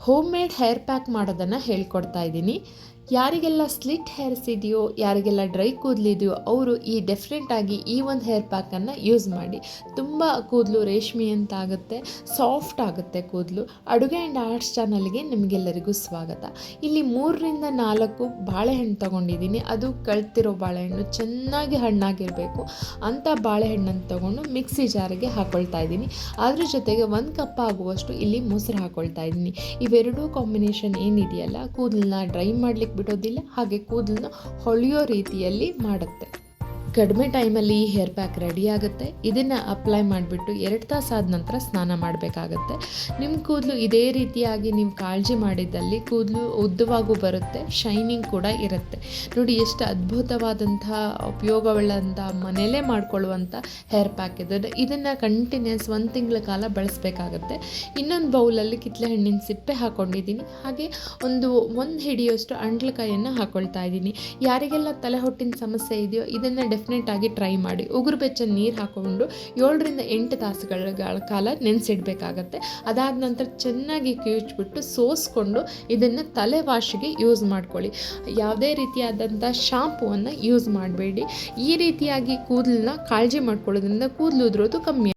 Home made hair pack ಮಾಡೋದನ್ನು ಹೇಳ್ಕೊಡ್ತಾ ಇದ್ದೀನಿ. ಯಾರಿಗೆಲ್ಲ ಸ್ಲಿಟ್ ಹೇರ್ಸ್ ಇದೆಯೋ, ಯಾರಿಗೆಲ್ಲ ಡ್ರೈ ಕೂದಲಿದೆಯೋ ಅವರು ಡೆಫಿನೆಟಾಗಿ ಈ ಒಂದು ಹೇರ್ ಪ್ಯಾಕನ್ನು ಯೂಸ್ ಮಾಡಿ. ತುಂಬ ಕೂದಲು ರೇಷ್ಮೆ ಅಂತ ಆಗುತ್ತೆ, ಸಾಫ್ಟ್ ಆಗುತ್ತೆ ಕೂದಲು. ಅಡುಗೆ ಆ್ಯಂಡ್ ಆರ್ಟ್ಸ್ ಚಾನಲ್ಗೆ ನಿಮಗೆಲ್ಲರಿಗೂ ಸ್ವಾಗತ. ಇಲ್ಲಿ 3ರಿಂದ 4 ಬಾಳೆಹಣ್ಣು ತೊಗೊಂಡಿದ್ದೀನಿ. ಅದು ಕಳ್ತಿರೋ ಬಾಳೆಹಣ್ಣು, ಚೆನ್ನಾಗಿ ಹಣ್ಣಾಗಿರಬೇಕು ಅಂಥ ಬಾಳೆಹಣ್ಣನ್ನು ತೊಗೊಂಡು ಮಿಕ್ಸಿ ಜಾರಿಗೆ ಹಾಕ್ಕೊಳ್ತಾ ಇದ್ದೀನಿ. ಅದ್ರ ಜೊತೆಗೆ 1 ಕಪ್ ಆಗುವಷ್ಟು ಇಲ್ಲಿ ಮೊಸರು ಹಾಕ್ಕೊಳ್ತಾ ಇದ್ದೀನಿ. ಇವೆರಡೂ ಕಾಂಬಿನೇಷನ್ ಏನಿದೆಯಲ್ಲ, ಕೂದಲನ್ನ ಡ್ರೈ ಮಾಡಲಿಕ್ಕೆ ಬಿಡೋದಿಲ್ಲ, ಹಾಗೆ ಕೂದಲನ್ನ ಹೊಳೆಯೋ ರೀತಿಯಲ್ಲಿ ಮಾಡುತ್ತೆ. ಕಡಿಮೆ ಟೈಮಲ್ಲಿ ಈ ಹೇರ್ ಪ್ಯಾಕ್ ರೆಡಿ ಆಗುತ್ತೆ. ಇದನ್ನು ಅಪ್ಲೈ ಮಾಡಿಬಿಟ್ಟು 2 ತಾಸಾದ ನಂತರ ಸ್ನಾನ ಮಾಡಬೇಕಾಗತ್ತೆ. ನಿಮ್ಮ ಕೂದಲು ಇದೇ ರೀತಿಯಾಗಿ ನೀವು ಕಾಳಜಿ ಮಾಡಿದ್ದಲ್ಲಿ ಕೂದಲು ಉದ್ದವಾಗೂ ಬರುತ್ತೆ, ಶೈನಿಂಗ್ ಕೂಡ ಇರುತ್ತೆ. ನೋಡಿ ಎಷ್ಟು ಅದ್ಭುತವಾದಂತಹ ಉಪಯೋಗವುಳ್ಳಂಥ ಮನೆಯಲ್ಲೇ ಮಾಡ್ಕೊಳ್ಳುವಂಥ ಹೇರ್ ಪ್ಯಾಕ್ ಇದೆ. ಇದನ್ನು ಕಂಟಿನ್ಯೂಸ್ 1 ತಿಂಗಳ ಕಾಲ ಬಳಸಬೇಕಾಗತ್ತೆ. ಇನ್ನೊಂದು ಬೌಲಲ್ಲಿ ಕಿತ್ತಳೆ ಹಣ್ಣಿನ ಸಿಪ್ಪೆ ಹಾಕ್ಕೊಂಡಿದ್ದೀನಿ. ಹಾಗೆ ಒಂದು ಹಿಡಿಯೋಷ್ಟು ಅಂಡ್ಲಕಾಯನ್ನು ಹಾಕ್ಕೊಳ್ತಾ ಇದ್ದೀನಿ. ಯಾರಿಗೆಲ್ಲ ತಲೆ ಹೊಟ್ಟಿನ ಸಮಸ್ಯೆ ಇದೆಯೋ ಇದನ್ನು ಡೆಫಿನೆಟಾಗಿ ಟ್ರೈ ಮಾಡಿ. ಉಗುರು ಬೆಚ್ಚ ನೀರು ಹಾಕ್ಕೊಂಡು 7ರಿಂದ 8 ತಾಸುಗಳ ಕಾಲ ನೆನೆಸಿಡಬೇಕಾಗತ್ತೆ. ಅದಾದ ನಂತರ ಚೆನ್ನಾಗಿ ಕಿವುಚ್ಬಿಟ್ಟು ಸೋಸ್ಕೊಂಡು ಇದನ್ನು ತಲೆ ವಾಶಿಗೆ ಯೂಸ್ ಮಾಡ್ಕೊಳ್ಳಿ. ಯಾವುದೇ ರೀತಿಯಾದಂಥ ಶಾಂಪೂವನ್ನು ಯೂಸ್ ಮಾಡಬೇಡಿ. ಈ ರೀತಿಯಾಗಿ ಕೂದಲನ್ನ ಕಾಳಜಿ ಮಾಡ್ಕೊಳ್ಳೋದ್ರಿಂದ ಕೂದಲು ಉದುರೋದು ಕಮ್ಮಿ.